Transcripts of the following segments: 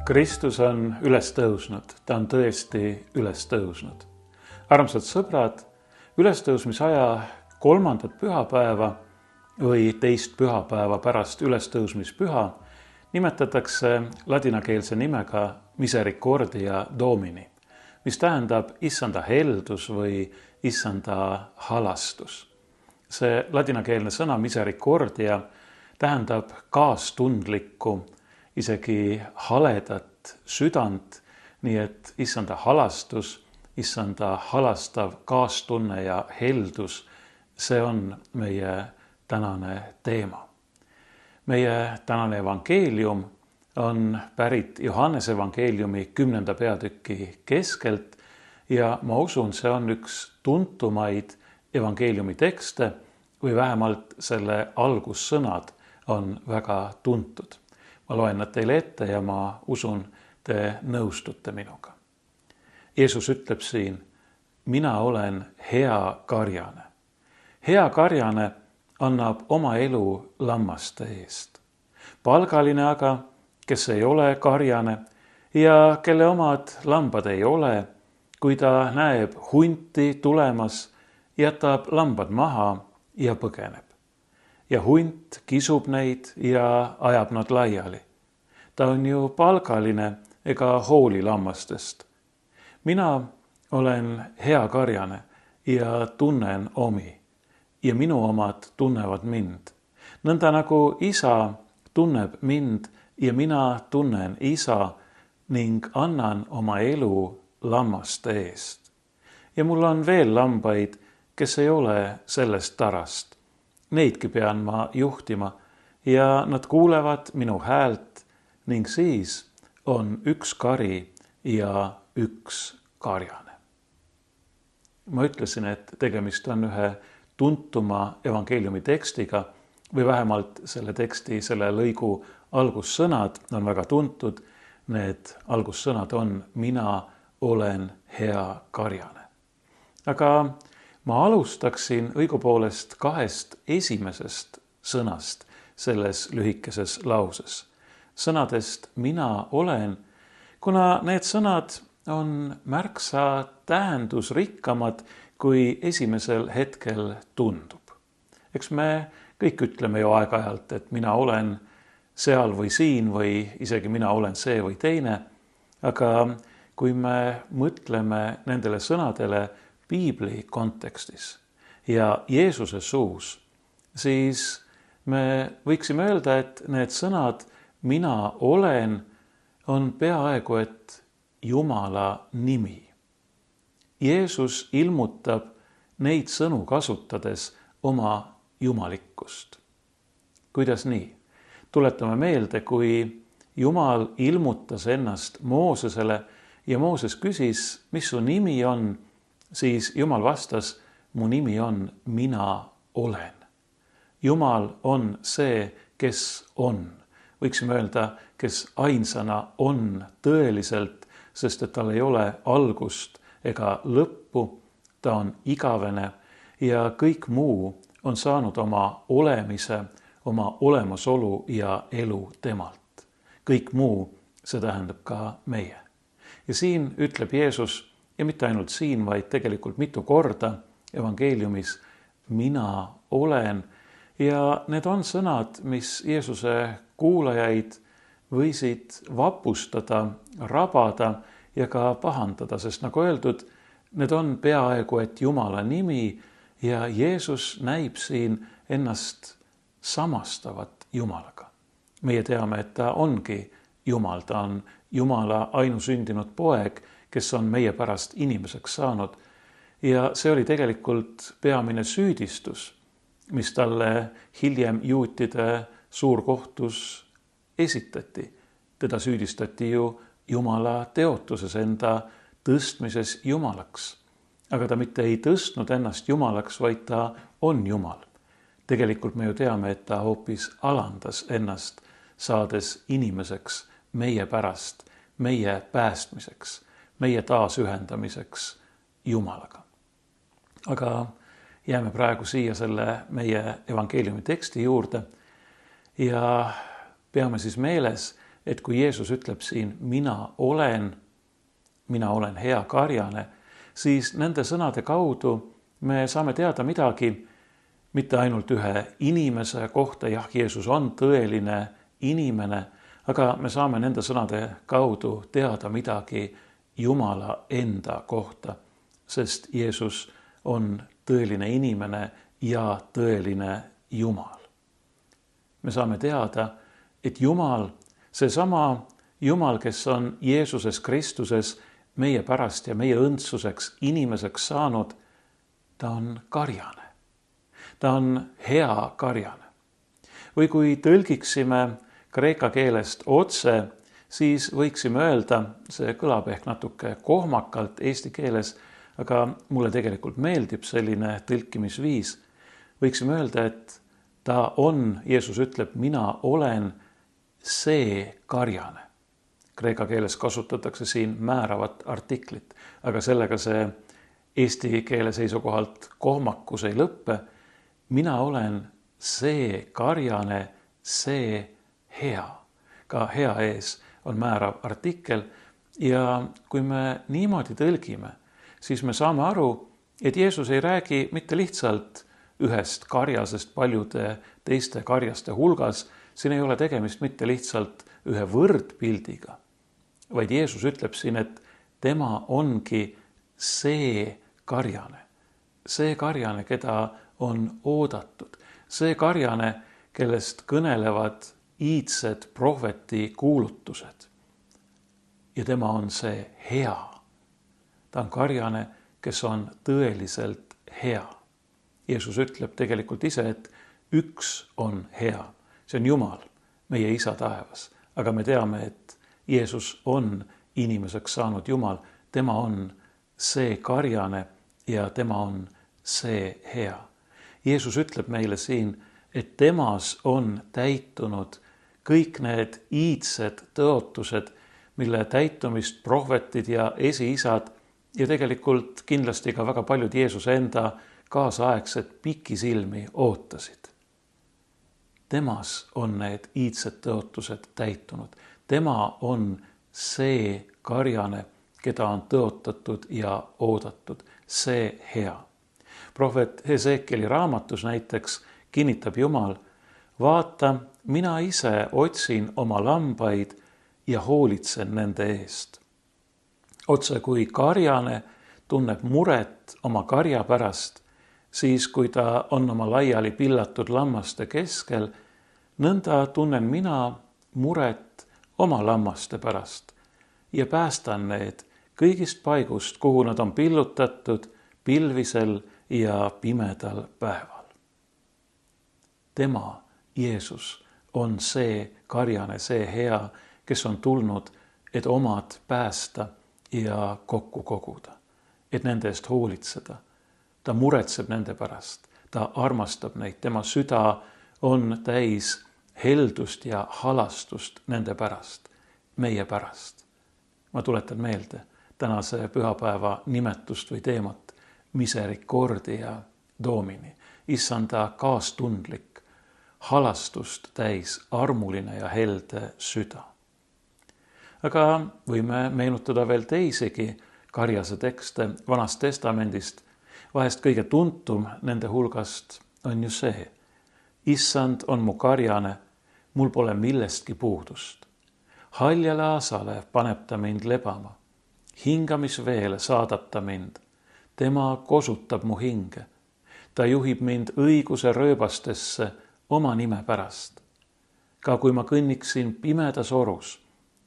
Kristus on üles tõusnud, ta on tõesti üles tõusnud. Armsad sõbrad, ülestõusmisaja 3. pühapäeva või teist pühapäeva pärast ülestõusmispüha nimetatakse ladinakeelse nimega Misericordia Domini, mis tähendab issanda heldus või issanda halastus. See ladinakeelne sõna misericordia tähendab kaastundlikku, isegi haledat südant, nii et issanda halastus, issanda halastav kaastunne ja heldus, see on meie tänane teema. Meie tänane evangeelium on pärit Johannese evangeeliumi 10. peatüki keskelt ja ma usun, see on üks tuntumaid evangeeliumi tekste või vähemalt selle algussõnad on väga tuntud. Ma loen nad teile ette ja ma usun, te nõustute minuga. Jeesus ütleb siin, mina olen hea karjane. Hea karjane annab oma elu lammaste eest. Palgaline aga, kes ei ole karjane ja kelle omad lambad ei ole, kui ta näeb hunti tulemas, jätab lambad maha ja põgeneb. Ja hunt kisub neid ja ajab nad laiali. Ta on ju palgaline ega hooli lammastest. Mina olen hea karjane ja tunnen omi ja minu omad tunnevad mind. Nõnda nagu isa tunneb mind ja mina tunnen isa ning annan oma elu lammaste eest. Ja mul on veel lambaid, kes ei ole sellest tarast. Neidki pean ma juhtima ja nad kuulevad minu häält ning siis on üks kari ja üks karjane. Ma ütlesin, et tegemist on ühe tuntuma evangeeliumi tekstiga või vähemalt selle teksti, selle lõigu algussõnad on väga tuntud. Need algussõnad on mina olen hea karjane. Aga ma alustaksin õigupoolest 2 esimesest sõnast selles lühikeses lauses. Sõnadest mina olen, kuna need sõnad on märksa tähendusrikkamad, kui esimesel hetkel tundub. Eks me kõik ütleme ju aeg-ajalt, et mina olen seal või siin või isegi mina olen see või teine, aga kui me mõtleme nendele sõnadele Piibli kontekstis ja Jeesuse suus, siis me võiksime öelda, et need sõnad mina olen on peaaegu et Jumala nimi. Jeesus ilmutab neid sõnu kasutades oma jumalikkust. Kuidas nii? Tuletame meelde, kui Jumal ilmutas ennast Moosesele ja Mooses küsis, mis su nimi on, siis Jumal vastas, mu nimi on mina olen. Jumal on see, kes on. Võiksime öelda, kes ainsana on tõeliselt, sest et tal ei ole algust ega lõppu, ta on igavene ja kõik muu on saanud oma olemise, oma olemasolu ja elu temalt. Kõik muu, see tähendab ka meie. Ja siin ütleb Jeesus, ja mitte ainult siin, vaid tegelikult mitu korda evangeeliumis, mina olen. Ja need on sõnad, mis Jeesuse kuulajaid võisid vapustada, rabada ja ka pahandada, sest nagu öeldud, need on peaaegu et Jumala nimi ja Jeesus näib siin ennast samastavat Jumalaga. Meie teame, et ta ongi Jumal, ta on Jumala ainusündinud poeg, kes on meie pärast inimeseks saanud. Ja see oli tegelikult peamine süüdistus, mis talle hiljem juutide suurkohtus esitati. Teda süüdistati ju Jumala teotuses, enda tõstmises Jumalaks. Aga ta mitte ei tõstnud ennast Jumalaks, vaid ta on Jumal. Tegelikult me ju teame, et ta hoopis alandas ennast, saades inimeseks meie pärast, meie päästmiseks, meie taasühendamiseks Jumalaga. Aga jääme praegu siia selle meie evangeeliumi teksti juurde ja peame siis meeles, et kui Jeesus ütleb siin mina olen hea karjane, siis nende sõnade kaudu me saame teada midagi mitte ainult ühe inimese kohta, jah, Jeesus on tõeline inimene, aga me saame nende sõnade kaudu teada midagi Jumala enda kohta, sest Jeesus on tõeline inimene ja tõeline Jumal. Me saame teada, et Jumal, seesama Jumal, kes on Jeesuses Kristuses meie pärast ja meie õndsuseks inimeseks saanud, ta on karjane. Ta on hea karjane. Või kui tõlgiksime kreeka keelest otse, siis võiksime öelda, see kõlab ehk natuke kohmakalt eesti keeles, aga mulle tegelikult meeldib selline tõlkimisviis. Võiksime öelda, et ta on, Jeesus ütleb, mina olen see karjane. Kreeka keeles kasutatakse siin määravat artiklit, aga sellega see eesti keele seisukohalt kohmakus ei lõppe. Mina olen see karjane, see hea. Ka hea ees on määrav artikkel ja kui me niimoodi tõlgime, siis me saame aru, et Jeesus ei räägi mitte lihtsalt ühest karjasest paljude teiste karjaste hulgas, siin ei ole tegemist mitte lihtsalt ühe võrdpildiga, vaid Jeesus ütleb siin, et tema ongi see karjane, keda on oodatud, see karjane, kellest kõnelevad iidsed prohveti kuulutused. Ja tema on see hea. Ta on karjane, kes on tõeliselt hea. Jeesus ütleb tegelikult ise, et üks on hea. See on Jumal, meie isa taevas. Aga me teame, et Jeesus on inimeseks saanud Jumal. Tema on see karjane ja tema on see hea. Jeesus ütleb meile siin, et temas on täitunud kõik need iidsed tõotused, mille täitumist prohvetid ja esiisad ja tegelikult kindlasti ka väga paljud Jeesuse enda kaasaegsed pikisilmi ootasid. Temas on need iidsed tõotused täitunud. Tema on see karjane, keda on tõotatud ja oodatud, see hea. Prohvet Hesekieli raamatus näiteks kinnitab Jumal, vaata, mina ise otsin oma lambaid ja hoolitsen nende eest. Otse kui karjane tunneb muret oma karja pärast, siis kui ta on oma laiali pillatud lammaste keskel, nõnda tunnen mina muret oma lammaste pärast ja päästan need kõigist paigust, kuhu nad on pillutatud pilvisel ja pimedal päeval. Tema, Jeesus, on see karjane, see hea, kes on tulnud, et omad päästa ja kokku koguda, et nende eest hoolitseda. Ta muretseb nende pärast, ta armastab neid, tema süda on täis heldust ja halastust nende pärast, meie pärast. Ma tuletan meelde tänase pühapäeva nimetust või teemat, misericordia Domini, issanda kaastundlik, halastust täis armuline ja helde süda. Aga võime meenutada veel teisegi karjase tekste Vanast Testamendist. Vahest kõige tuntum nende hulgast on ju see. Issand on mu karjane, mul pole millestki puudust. Haljale aasale paneb ta mind lebama. Hingamisveele saadab ta mind. Tema kosutab mu hinge. Ta juhib mind õiguse rööbastesse oma nime pärast. Ka kui ma kõnniksin pimedas orus,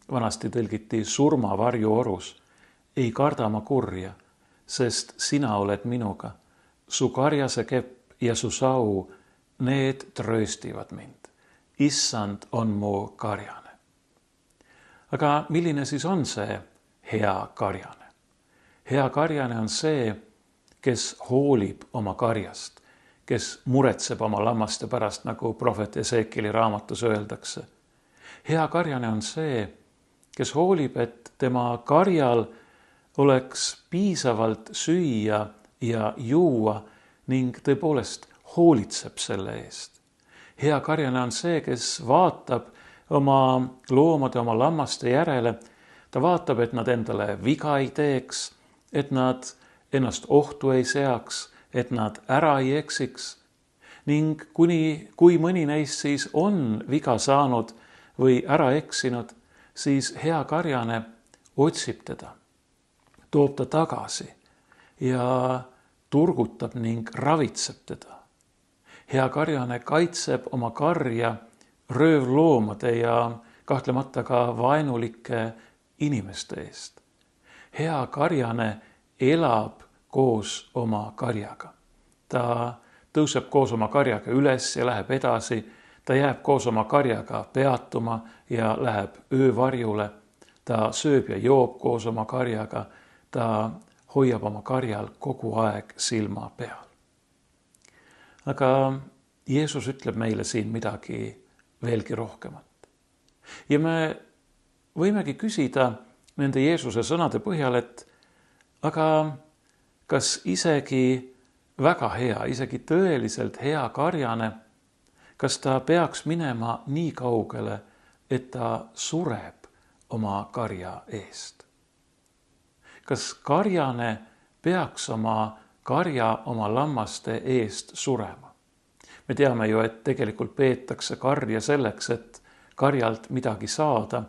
vanasti tõlgiti surmavarju orus, ei karda ma kurja, sest sina oled minuga. Su karjase kepp ja su sau, need trööstivad mind. Issand on mu karjane. Aga milline siis on see hea karjane? Hea karjane on see, kes hoolib oma karjast, kes muretseb oma lammaste pärast, nagu prohvet Hesekieli raamatus öeldakse. Hea karjane on see, kes hoolib, et tema karjal oleks piisavalt süüa ja juua ning tõepoolest hoolitseb selle eest. Hea karjane on see, kes vaatab, oma loomade, oma lammaste järele. Ta vaatab, et nad endale viga ei teeks, et nad ennast ohtu ei seaks, et nad ära ei eksiks. Ning kui mõni neist siis on viga saanud või ära eksinud, siis hea karjane otsib teda, toob ta tagasi ja turgutab ning ravitseb teda. Hea karjane kaitseb oma karja röövloomade ja kahtlemata ka vaenulike inimeste eest. Hea karjane elab koos oma karjaga. Ta tõuseb koos oma karjaga üles ja läheb edasi. Ta jääb koos oma karjaga peatuma ja läheb öövarjule. Ta sööb ja joob koos oma karjaga. Ta hoiab oma karjal kogu aeg silma peal. Aga Jeesus ütleb meile siin midagi veelgi rohkemat. Ja me võimegi küsida nende Jeesuse sõnade põhjal, et aga kas isegi väga hea, isegi tõeliselt hea karjane, kas ta peaks minema nii kaugele, et ta sureb oma karja eest? Kas karjane peaks oma karja oma lammaste eest surema? Me teame ju, et tegelikult peetakse karja selleks, et karjalt midagi saada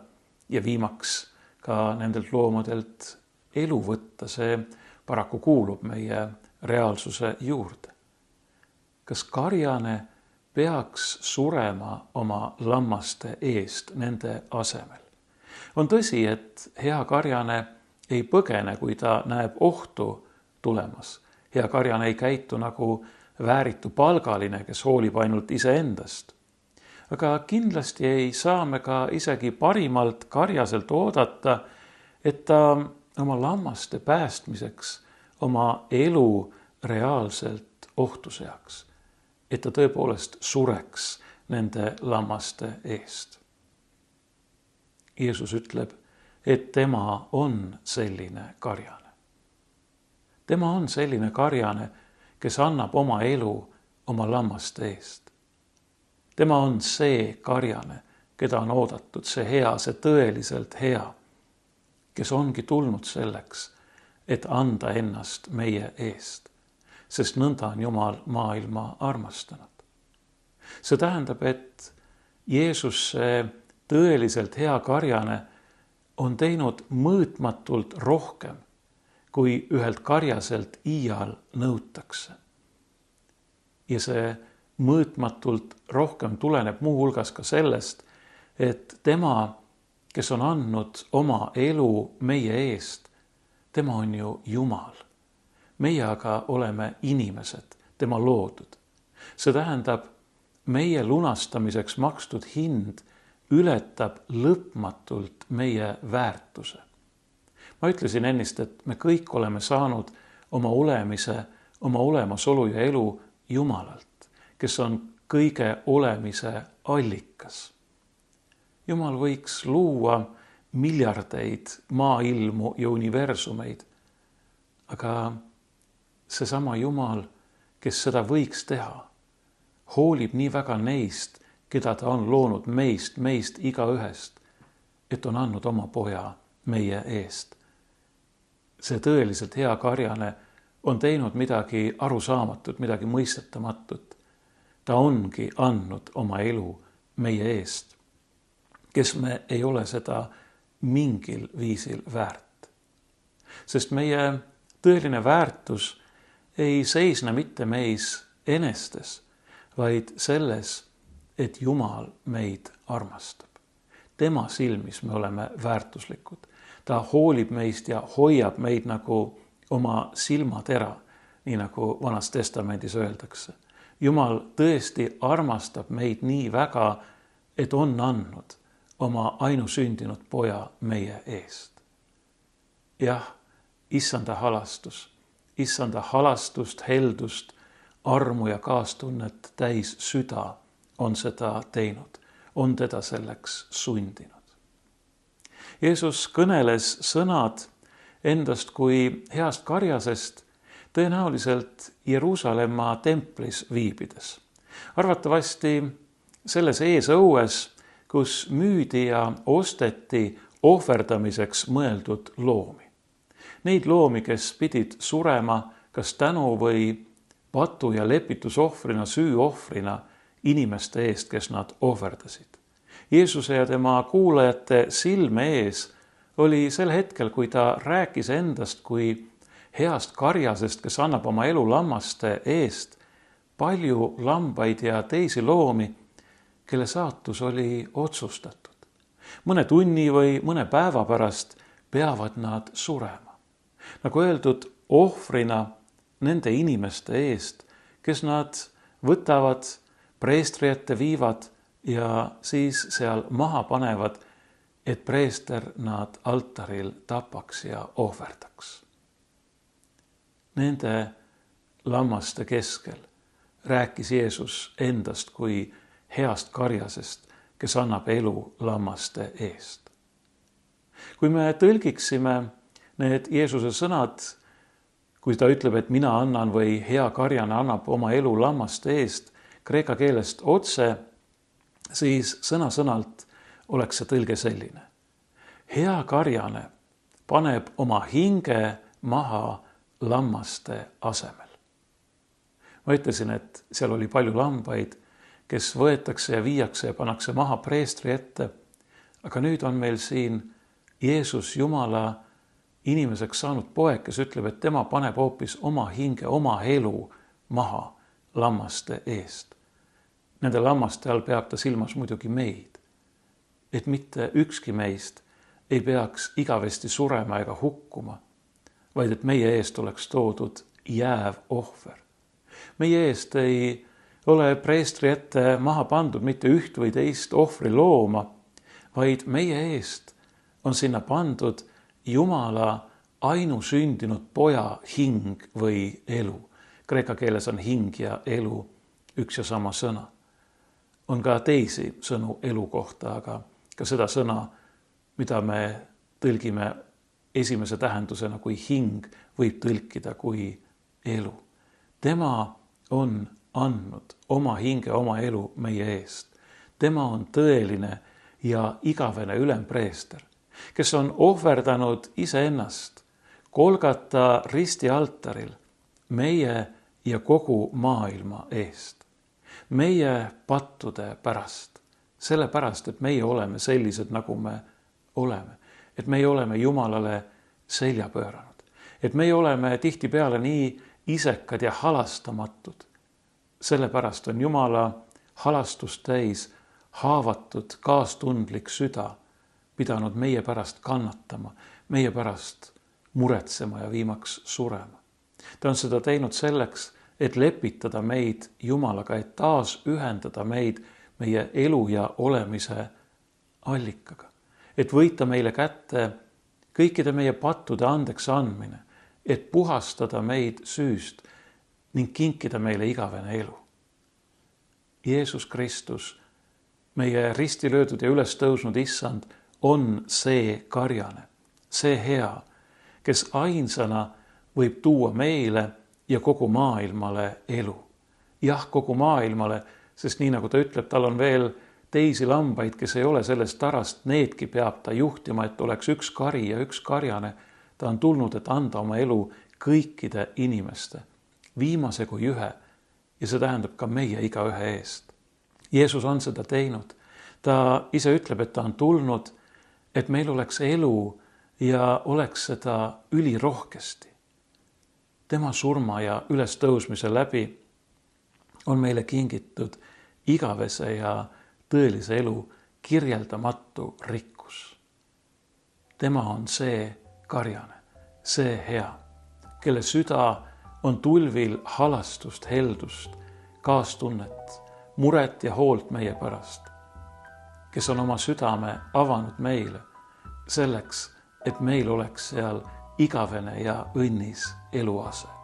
ja viimaks ka nendelt loomadelt elu võtta. See paraku kuulub meie reaalsuse juurde. Kas karjane peaks surema oma lammaste eest nende asemel? On tõsi, et hea karjane ei põgene, kui ta näeb ohtu tulemas. Hea karjane ei käitu nagu vääritu palgaline, kes hoolib ainult iseendast. Aga kindlasti ei saa me ka isegi parimalt karjaselt oodata, et ta oma lammaste päästmiseks oma elu reaalselt ohtu seaks. Et ta tõepoolest sureks nende lammaste eest. Jeesus ütleb, et tema on selline karjane. Tema on selline karjane, kes annab oma elu oma lammaste eest. Tema on see karjane, keda on oodatud, see hea, see tõeliselt hea, kes ongi tulnud selleks, et anda ennast meie eest, sest nõnda on Jumal maailma armastanud. See tähendab, et Jeesus, see tõeliselt hea karjane, on teinud mõõtmatult rohkem, kui ühelt karjaselt iial nõutakse. Ja see mõõtmatult rohkem tuleneb muu hulgas ka sellest, et tema, kes on andnud oma elu meie eest, tema on ju Jumal. Meie aga oleme inimesed, tema loodud. See tähendab, meie lunastamiseks makstud hind ületab lõpmatult meie väärtuse. Ma ütlesin ennist, et me kõik oleme saanud oma olemise, oma olemasolu ja elu Jumalalt, kes on kõige olemise allikas. Jumal võiks luua miljardeid maailmu ja universumeid, aga seesama Jumal, kes seda võiks teha, hoolib nii väga neist, keda ta on loonud meist igaühest, et on andnud oma poja meie eest. See tõeliselt hea karjane on teinud midagi arusaamatut, midagi mõistetamatut. Ta ongi andnud oma elu meie eest, kes me ei ole seda mingil viisil väärt. Sest meie tõeline väärtus ei seisne mitte meis enestes, vaid selles, et Jumal meid armastab. Tema silmis me oleme väärtuslikud. Ta hoolib meist ja hoiab meid nagu oma silmatera, nii nagu Vanas Testamendis öeldakse. Jumal tõesti armastab meid nii väga, et on andnud oma ainusündinud poja meie eest. Jah, issanda halastust, heldust, armu ja kaastunnet täis süda on seda teinud, on teda selleks sundinud. Jeesus kõneles sõnad endast kui heast karjasest tõenäoliselt Jeruusalemma templis viibides. Arvatavasti selles eesõues, kus müüdi ja osteti ohverdamiseks mõeldud loomi. Neid loomi, kes pidid surema kas tänu või patu- ja lepitusohvrina, süüohvrina inimeste eest, kes nad ohverdasid. Jeesuse ja tema kuulajate silme ees oli sel hetkel, kui ta rääkis endast kui heast karjasest, kes annab oma elu lammaste eest, palju lambaid ja teisi loomi, kelle saatus oli otsustatud. Mõne tunni või mõne päeva pärast peavad nad surema. Nagu öeldud, ohvrina nende inimeste eest, kes nad võtavad, preestri ette viivad ja siis seal maha panevad, et preester nad altaril tapaks ja ohverdaks. Nende lammaste keskel rääkis Jeesus endast kui heast karjasest, kes annab elu lammaste eest. Kui me tõlgiksime need Jeesuse sõnad, kui ta ütleb, et mina annan või hea karjane annab oma elu lammaste eest kreeka keelest otse, siis sõna-sõnalt oleks see tõlge selline. Hea karjane paneb oma hinge maha lammaste asemel. Ma ütlesin, et seal oli palju lambaid, kes võetakse ja viiakse ja pannakse maha preestri ette, aga nüüd on meil siin Jeesus, Jumala inimeseks saanud poeg, kes ütleb, et tema paneb hoopis oma hinge, oma elu maha lammaste eest. Nende lammaste all peab ta silmas muidugi meid, et mitte ükski meist ei peaks igavesti surema ega hukkuma, vaid et meie eest oleks toodud jääv ohver. Meie eest ei ole preestri ette maha pandud mitte üht või teist ohvri looma, vaid meie eest on sinna pandud Jumala ainusündinud poja hing või elu. Kreeka keeles on hing ja elu üks ja sama sõna. On ka teisi sõnu elu kohta, aga ka seda sõna, mida me tõlgime esimese tähendusena kui hing, võib tõlkida kui elu. Tema on andnud oma hinge, oma elu meie eest. Tema on tõeline ja igavene ülempreester, kes on ohverdanud iseennast Golgata risti altaril meie ja kogu maailma eest. Meie pattude pärast, sellepärast, et meie oleme sellised, nagu me oleme. Et meie oleme Jumalale selja pööranud. Et meie oleme tihtipeale nii isekad ja halastamatud. Sellepärast on Jumala halastust täis haavatud, kaastundlik süda pidanud meie pärast kannatama, meie pärast muretsema ja viimaks surema. Ta on seda teinud selleks, et lepitada meid Jumalaga, et taas ühendada meid meie elu ja olemise allikaga. Et võita meile kätte kõikide meie pattude andeks andmine, et puhastada meid süüst ning kinkida meile igavene elu. Jeesus Kristus, meie risti löödud ja üles tõusnud issand, on see karjane, see hea, kes ainsana võib tuua meile ja kogu maailmale elu. Jah, kogu maailmale, sest nii nagu ta ütleb, tal on veel teisi lambaid, kes ei ole sellest tarast, needki peab ta juhtima, et oleks üks kari ja üks karjane. Ta on tulnud, et anda oma elu kõikide inimeste, viimase kui ühe, ja see tähendab ka meie igaühe eest. Jeesus on seda teinud. Ta ise ütleb, et ta on tulnud, et meil oleks elu ja oleks seda ülirohkesti. Tema surma ja ülestõusmise läbi on meile kingitud igavese ja tõelise elu kirjeldamatu rikkus. Tema on see karjane, see hea, kelle süda on tulvil halastust, heldust, kaastunnet, muret ja hoolt meie pärast, kes on oma südame avanud meile selleks, et meil oleks seal igavene ja õnnis eluase.